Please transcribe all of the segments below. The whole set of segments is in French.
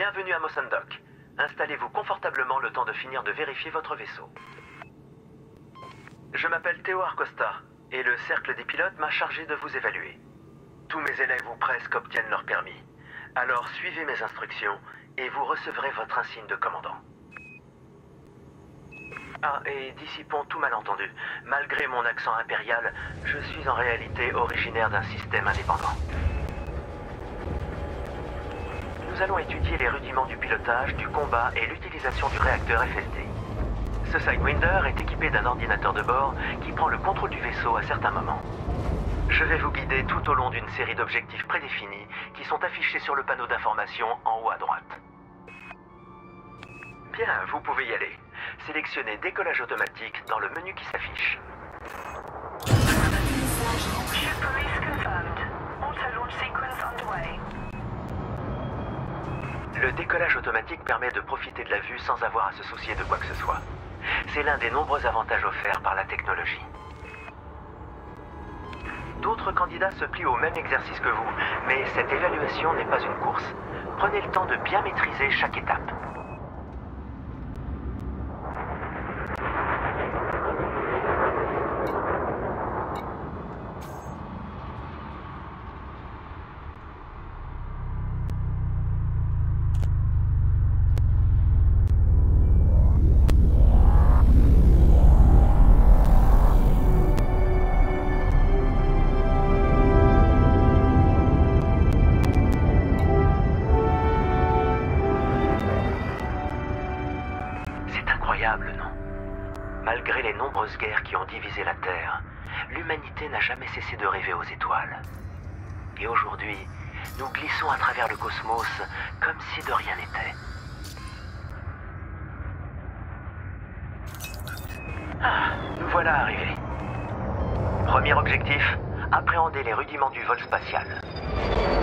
Bienvenue à Mosendok. Installez-vous confortablement le temps de finir de vérifier votre vaisseau. Je m'appelle Théo Arcosta, et le cercle des pilotes m'a chargé de vous évaluer. Tous mes élèves ou presque obtiennent leur permis. Alors suivez mes instructions, et vous recevrez votre insigne de commandant. Ah, et dissipons tout malentendu. Malgré mon accent impérial, je suis en réalité originaire d'un système indépendant. Nous allons étudier les rudiments du pilotage, du combat et l'utilisation du réacteur FSD. Ce Sidewinder est équipé d'un ordinateur de bord qui prend le contrôle du vaisseau à certains moments. Je vais vous guider tout au long d'une série d'objectifs prédéfinis qui sont affichés sur le panneau d'information en haut à droite. Bien, vous pouvez y aller. Sélectionnez décollage automatique dans le menu qui s'affiche. Ship release confirmed. Auto launch sequence underway. Le décollage automatique permet de profiter de la vue sans avoir à se soucier de quoi que ce soit. C'est l'un des nombreux avantages offerts par la technologie. D'autres candidats se plient au même exercice que vous, mais cette évaluation n'est pas une course. Prenez le temps de bien maîtriser chaque étape. Non. Malgré les nombreuses guerres qui ont divisé la Terre, l'humanité n'a jamais cessé de rêver aux étoiles. Et aujourd'hui, nous glissons à travers le cosmos comme si de rien n'était. Ah, nous voilà arrivés. Premier objectif, appréhender les rudiments du vol spatial.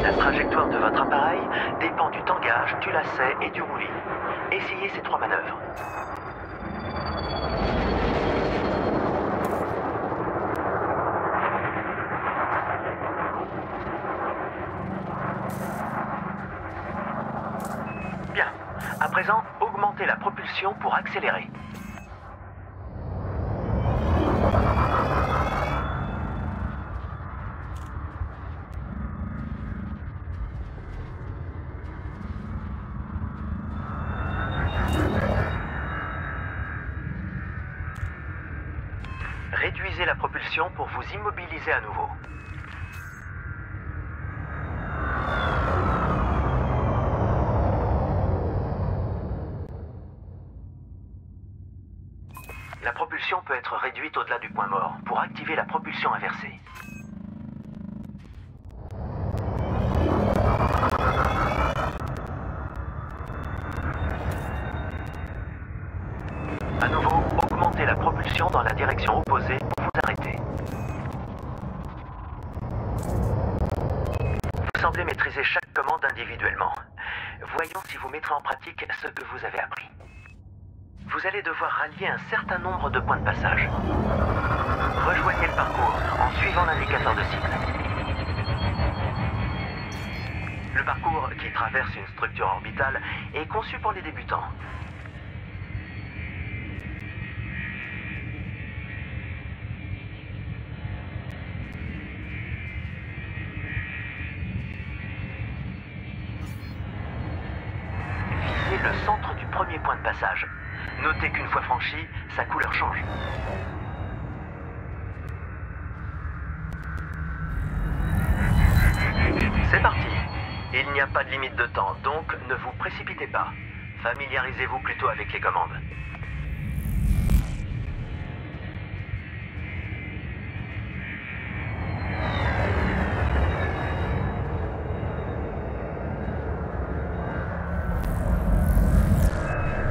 La trajectoire de votre appareil dépend du tangage, du lacet et du roulis. Essayez ces 3 manœuvres. Bien. À présent, augmentez la propulsion pour accélérer. Réduisez la propulsion pour vous immobiliser à nouveau. La propulsion peut être réduite au-delà du point mort pour activer la propulsion inversée. À nouveau, augmentez la propulsion dans la direction opposée pour vous arrêter. Vous semblez maîtriser chaque commande individuellement. Voyons si vous mettrez en pratique ce que vous avez appris. Vous allez devoir rallier un certain nombre de points de passage. Rejoignez le parcours en suivant l'indicateur de cible. Le parcours, qui traverse une structure orbitale, est conçu pour les débutants. Visez le centre du premier point de passage. Notez qu'une fois franchi, sa couleur change. C'est parti. Il n'y a pas de limite de temps, donc ne vous précipitez pas. Familiarisez-vous plutôt avec les commandes.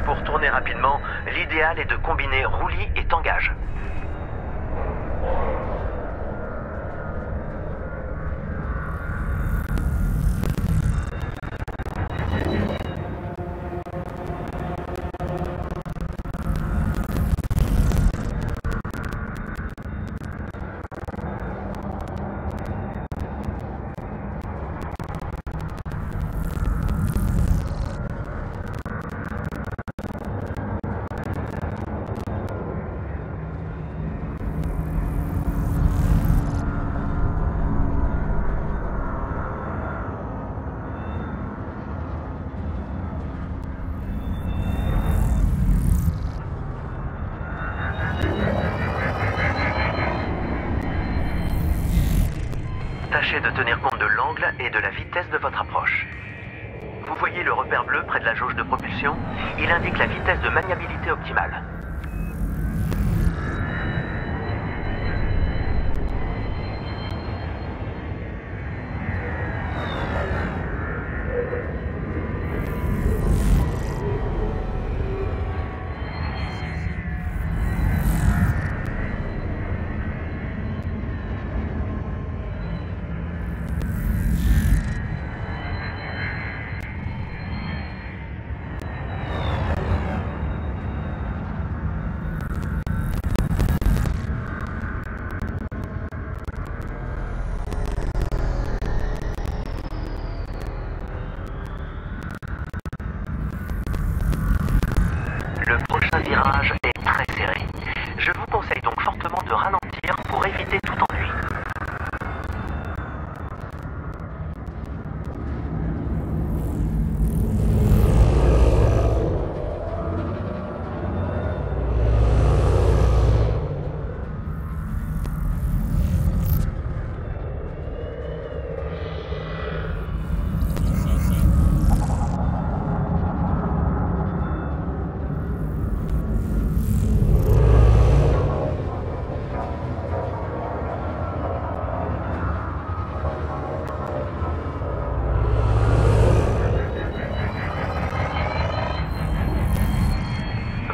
Pour tourner rapidement, l'idéal est de combiner roulis et tangage. tâchez de tenir compte de l'angle et de la vitesse de votre approche. Vous voyez le repère bleu près de la jauge de propulsion? Il indique la vitesse de maniabilité optimale. Le prochain virage est très serré. Je vous conseille donc fortement de ralentir pour éviter tout ennui.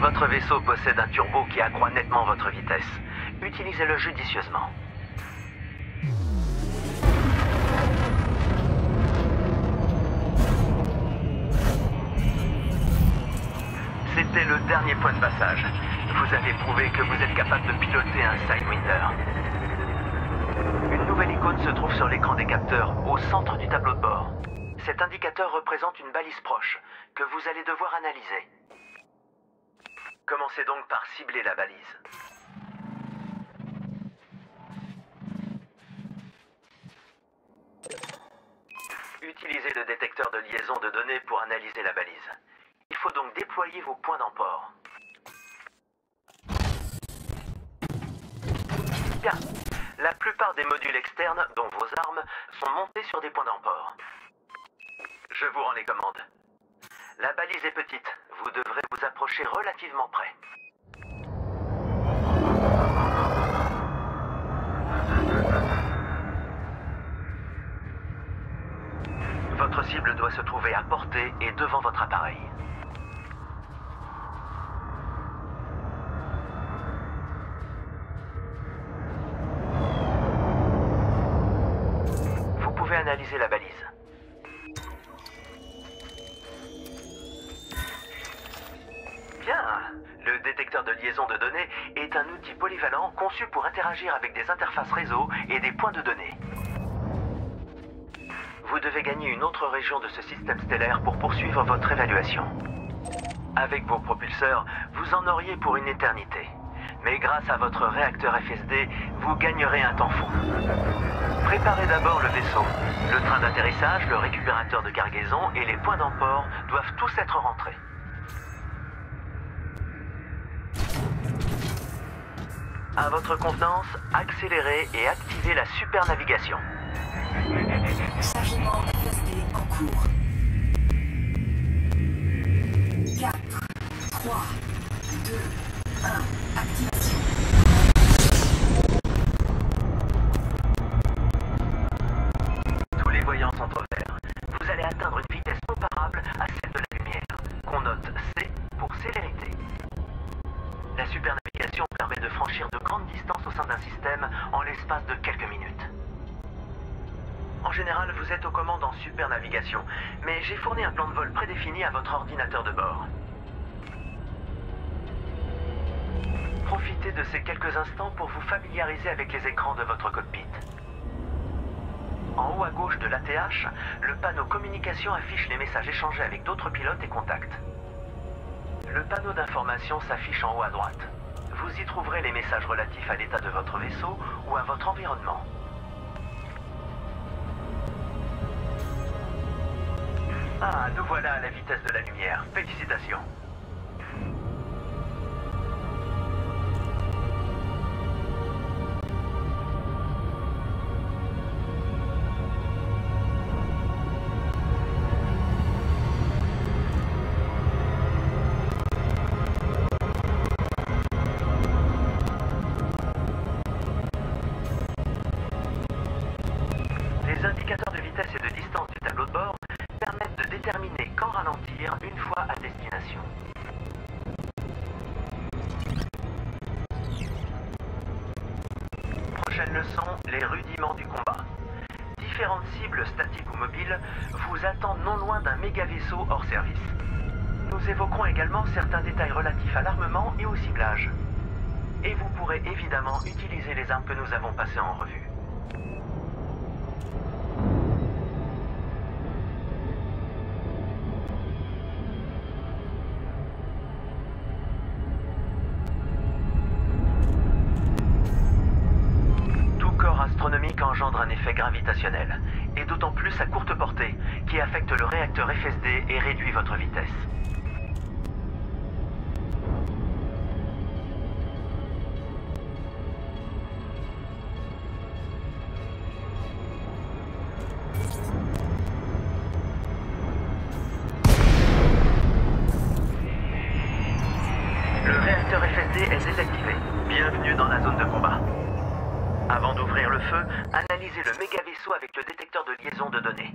Votre vaisseau possède un turbo qui accroît nettement votre vitesse. Utilisez-le judicieusement. C'était le dernier point de passage. Vous avez prouvé que vous êtes capable de piloter un Sidewinder. Une nouvelle icône se trouve sur l'écran des capteurs, au centre du tableau de bord. Cet indicateur représente une balise proche, que vous allez devoir analyser. Commencez donc par cibler la balise. Utilisez le détecteur de liaison de données pour analyser la balise. Il faut donc déployer vos points d'emport. Bien. La plupart des modules externes, dont vos armes, sont montés sur des points d'emport. Je vous rends les commandes. La balise est petite. Vous devrez vous approcher relativement près. Votre cible doit se trouver à portée et devant votre appareil. Vous pouvez analyser la balise. Bien. Le détecteur de liaison de données est un outil polyvalent conçu pour interagir avec des interfaces réseau et des points de données. Vous devez gagner une autre région de ce système stellaire pour poursuivre votre évaluation. Avec vos propulseurs, vous en auriez pour une éternité. Mais grâce à votre réacteur FSD, vous gagnerez un temps fou. Préparez d'abord le vaisseau. Le train d'atterrissage, le récupérateur de cargaison et les points d'emport doivent tous être rentrés. À votre contenance, accélérez et activez la super navigation. Chargement FSD en cours. 4, 3, 2, 1, activation. Tous les voyants sont au vert. Vous allez atteindre une vitesse comparable à celle de la lumière, qu'on note C pour célérité. La super navigation permet de franchir de grandes distances au sein d'un système en l'espace de quelques minutes. En général, vous êtes aux commandes en super navigation, mais j'ai fourni un plan de vol prédéfini à votre ordinateur de bord. Profitez de ces quelques instants pour vous familiariser avec les écrans de votre cockpit. En haut à gauche de l'ATH, le panneau communication affiche les messages échangés avec d'autres pilotes et contacts. Le panneau d'information s'affiche en haut à droite. Vous y trouverez les messages relatifs à l'état de votre vaisseau ou à votre environnement. Ah, nous voilà à la vitesse de la lumière. Félicitations. prochaine leçon, les rudiments du combat. Différentes cibles statiques ou mobiles vous attendent non loin d'un méga vaisseau hors service. Nous évoquerons également certains détails relatifs à l'armement et au ciblage. Et vous pourrez évidemment utiliser les armes que nous avons passées en revue. Astronomique engendre un effet gravitationnel, et d'autant plus à courte portée, qui affecte le réacteur FSD et réduit votre vitesse. Le réacteur FSD est désactivé. Bienvenue dans la zone de combat. Avant d'ouvrir le feu, analysez le méga vaisseau avec le détecteur de liaison de données.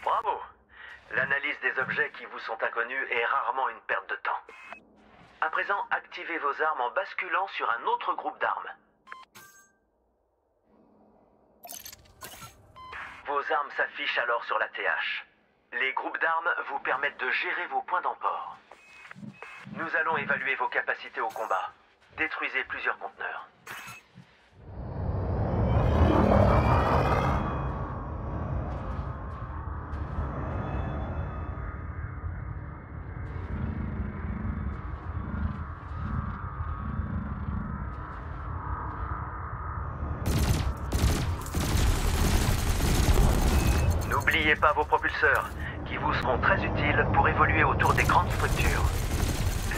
Bravo! L'analyse des objets qui vous sont inconnus est rarement une perte de temps. À présent, activez vos armes en basculant sur un autre groupe d'armes. Vos armes s'affichent alors sur la TH. Les groupes d'armes vous permettent de gérer vos points d'emport. Nous allons évaluer vos capacités au combat. Détruisez plusieurs conteneurs. N'oubliez pas vos propulseurs, qui vous seront très utiles pour évoluer autour des grandes structures.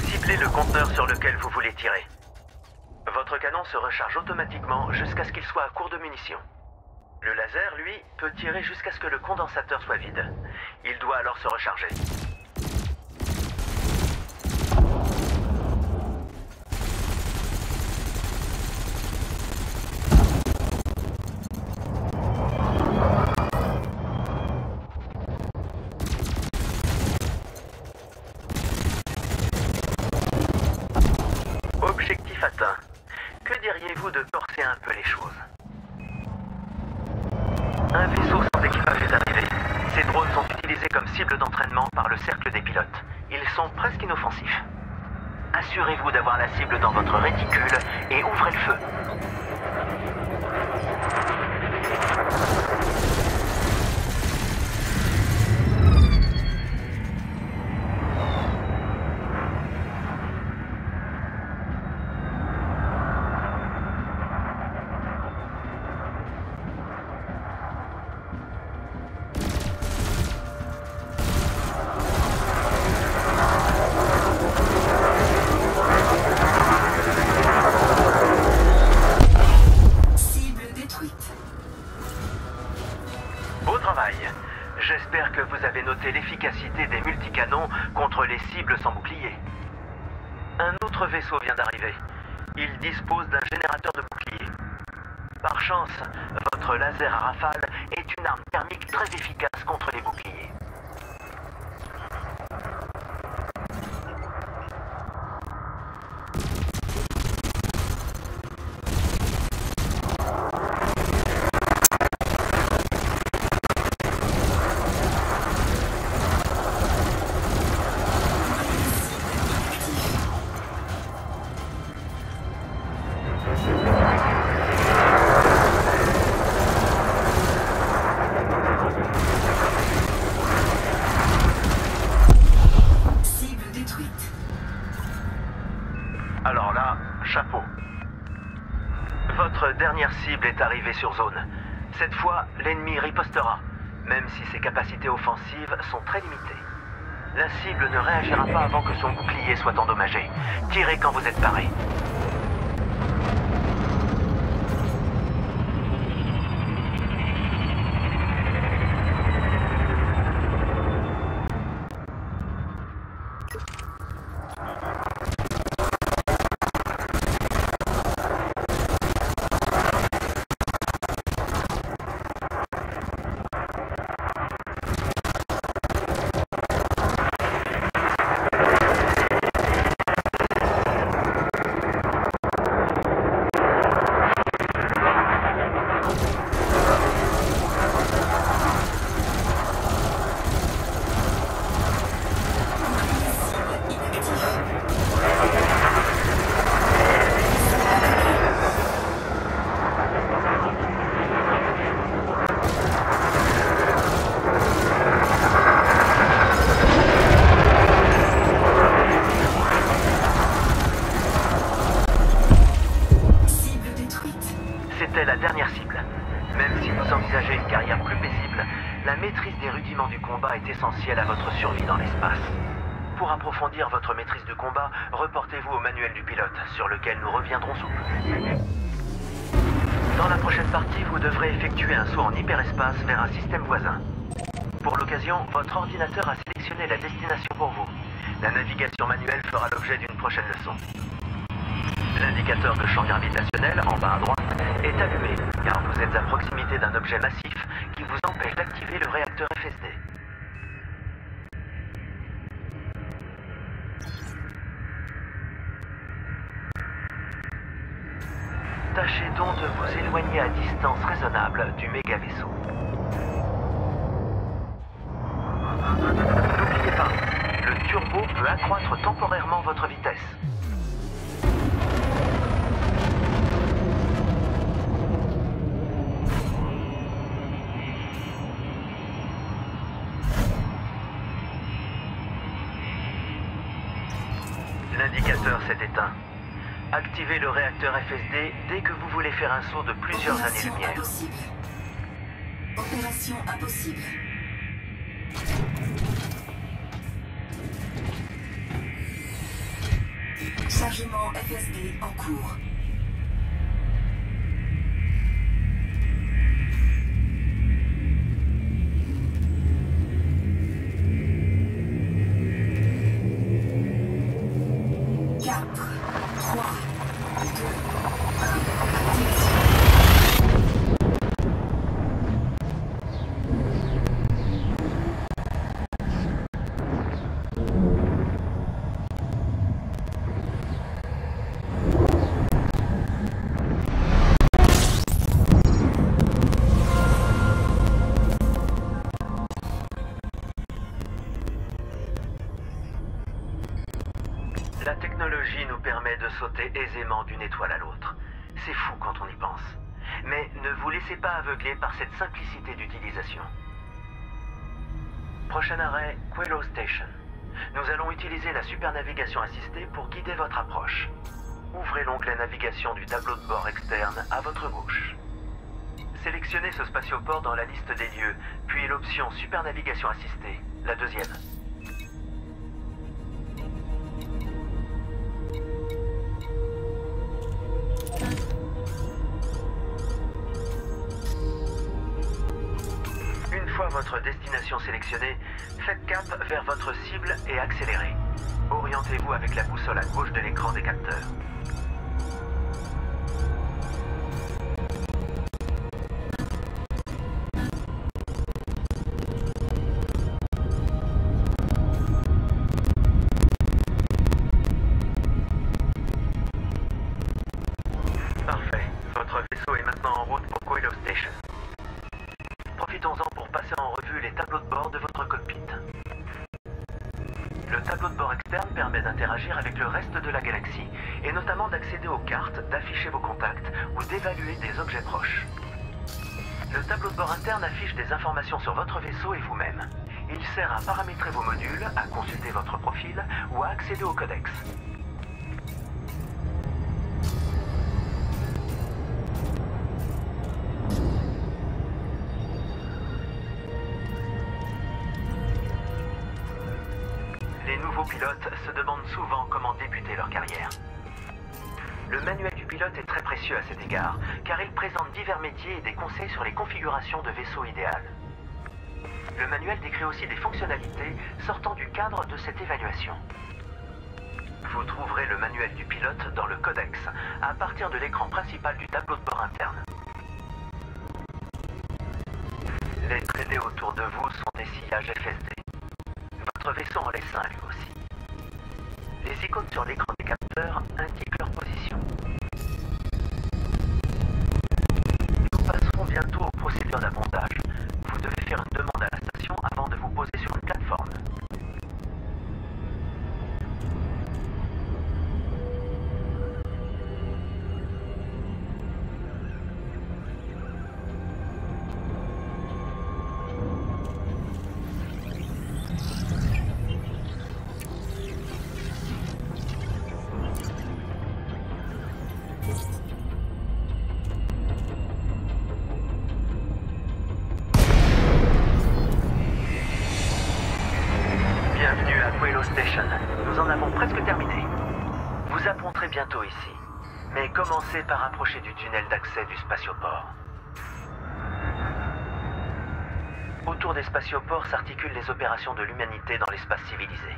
Ciblez le conteneur sur lequel vous voulez tirer. Votre canon se recharge automatiquement jusqu'à ce qu'il soit à court de munitions. Le laser, lui, peut tirer jusqu'à ce que le condensateur soit vide. Il doit alors se recharger. Objectif atteint. Que diriez-vous de corser un peu les choses? Un vaisseau sans équipage est arrivé. Ces drones sont utilisés comme cible d'entraînement par le cercle des pilotes. Ils sont presque inoffensifs. Assurez-vous d'avoir la cible dans votre réticule et ouvrez le feu. Beau travail. J'espère que vous avez noté l'efficacité des multicanons contre les cibles sans bouclier. Un autre vaisseau vient d'arriver. Il dispose d'un générateur de bouclier. Par chance, votre laser à rafale est une arme thermique très efficace contre les boucliers. Alors là, chapeau. Votre dernière cible est arrivée sur zone. Cette fois, l'ennemi ripostera, même si ses capacités offensives sont très limitées. La cible ne réagira pas avant que son bouclier soit endommagé. Tirez quand vous êtes paré. rudiments du combat est essentiel à votre survie dans l'espace. Pour approfondir votre maîtrise du combat, reportez-vous au manuel du pilote, sur lequel nous reviendrons sous peu. Dans la prochaine partie, vous devrez effectuer un saut en hyperespace vers un système voisin. Pour l'occasion, votre ordinateur a sélectionné la destination pour vous. La navigation manuelle fera l'objet d'une prochaine leçon. L'indicateur de champ gravitationnel, en bas à droite, est allumé, car vous êtes à proximité d'un objet massif qui vous empêche d'activer le réacteur FSD. Tâchez donc de vous éloigner à distance raisonnable du méga vaisseau. N'oubliez pas, le turbo peut accroître temporairement votre vitesse. L'indicateur s'est éteint. Activez le réacteur FSD dès que vous voulez faire un saut de plusieurs années-lumière. Impossible. Opération impossible. Chargement FSD en cours. La technologie nous permet de sauter aisément d'une étoile à l'autre. C'est fou quand on y pense. Mais ne vous laissez pas aveugler par cette simplicité d'utilisation. Prochain arrêt, Quello Station. Nous allons utiliser la supernavigation assistée pour guider votre approche. Ouvrez l'onglet navigation du tableau de bord externe à votre gauche. Sélectionnez ce spatioport dans la liste des lieux, puis l'option supernavigation assistée, la deuxième. Une fois votre destination sélectionnée, faites cap vers votre cible et accélérez. Orientez-vous avec la boussole à gauche de l'écran des capteurs. Parfait. Votre vaisseau est maintenant en route pour Quello Station. Profitons-en pour passer en revue les tableaux de bord de votre cockpit. Le tableau de bord externe permet d'interagir avec le reste de la galaxie, et notamment d'accéder aux cartes, d'afficher vos contacts ou d'évaluer des objets proches. Le tableau de bord interne affiche des informations sur votre vaisseau et vous-même. Il sert à paramétrer vos modules, à consulter votre profil ou à accéder au codex. Les nouveaux pilotes se demandent souvent comment débuter leur carrière. Le manuel du pilote est très précieux à cet égard, car il présente divers métiers et des conseils sur les configurations de vaisseaux idéales. Le manuel décrit aussi des fonctionnalités sortant du cadre de cette évaluation. Vous trouverez le manuel du pilote dans le codex, à partir de l'écran principal du tableau de bord interne. Les traînées autour de vous sont des sillages FSD. Votre vaisseau en laisse un lui aussi. Les icônes sur l'écran des capteurs indiquent leur position. Nous passerons bientôt aux procédures d'abondage. Vous devez faire une demande à la station avant de vous poser sur une plateforme. Station. Nous en avons presque terminé. Vous apponterez bientôt ici. Mais commencez par approcher du tunnel d'accès du spatioport. Autour des spatioports s'articulent les opérations de l'humanité dans l'espace civilisé.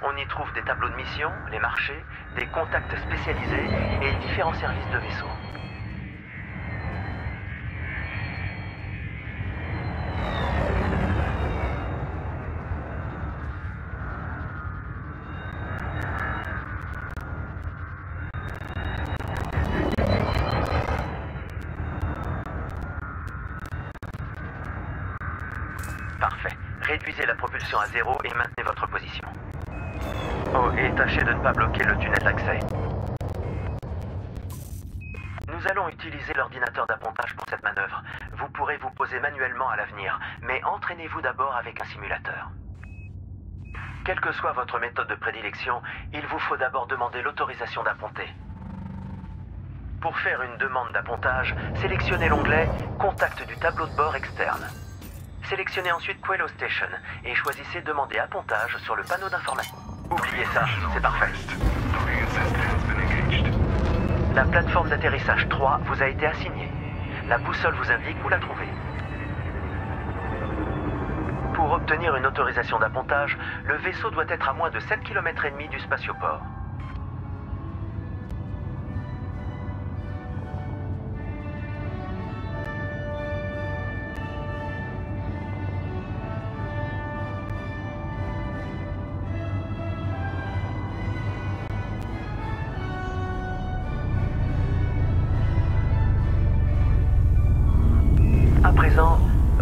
On y trouve des tableaux de mission, les marchés, des contacts spécialisés et différents services de vaisseaux. Parfait. Réduisez la propulsion à 0 et maintenez votre position. Oh, et tâchez de ne pas bloquer le tunnel d'accès. Nous allons utiliser l'ordinateur d'appontage pour cette manœuvre. Vous pourrez vous poser manuellement à l'avenir, mais entraînez-vous d'abord avec un simulateur. Quelle que soit votre méthode de prédilection, il vous faut d'abord demander l'autorisation d'apponter. Pour faire une demande d'appontage, sélectionnez l'onglet « Contact du tableau de bord externe ». Sélectionnez ensuite Quello Station et choisissez Demander appontage sur le panneau d'information. Oubliez ça, c'est parfait. La plateforme d'atterrissage 3 vous a été assignée. La boussole vous indique où la trouver. Pour obtenir une autorisation d'appontage, le vaisseau doit être à moins de 7,5 km du spatioport. À présent,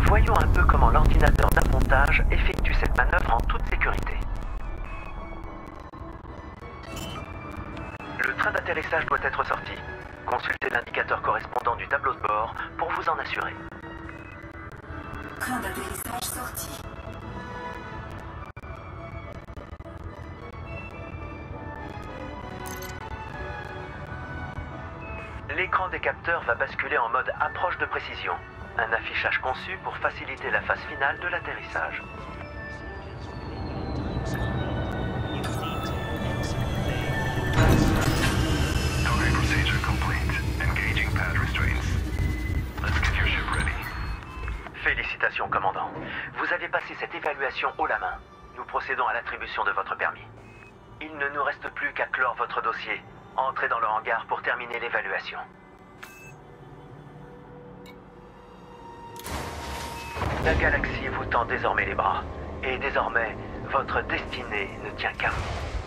voyons un peu comment l'ordinateur d'appontage effectue cette manœuvre en toute sécurité. Le train d'atterrissage doit être sorti. Consultez l'indicateur correspondant du tableau de bord pour vous en assurer. Train d'atterrissage sorti. L'écran des capteurs va basculer en mode approche de précision. Un affichage conçu pour faciliter la phase finale de l'atterrissage. Félicitations, commandant. Vous avez passé cette évaluation haut la main. Nous procédons à l'attribution de votre permis. Il ne nous reste plus qu'à clore votre dossier. Entrez dans le hangar pour terminer l'évaluation. La galaxie vous tend désormais les bras. Et désormais, votre destinée ne tient qu'à vous.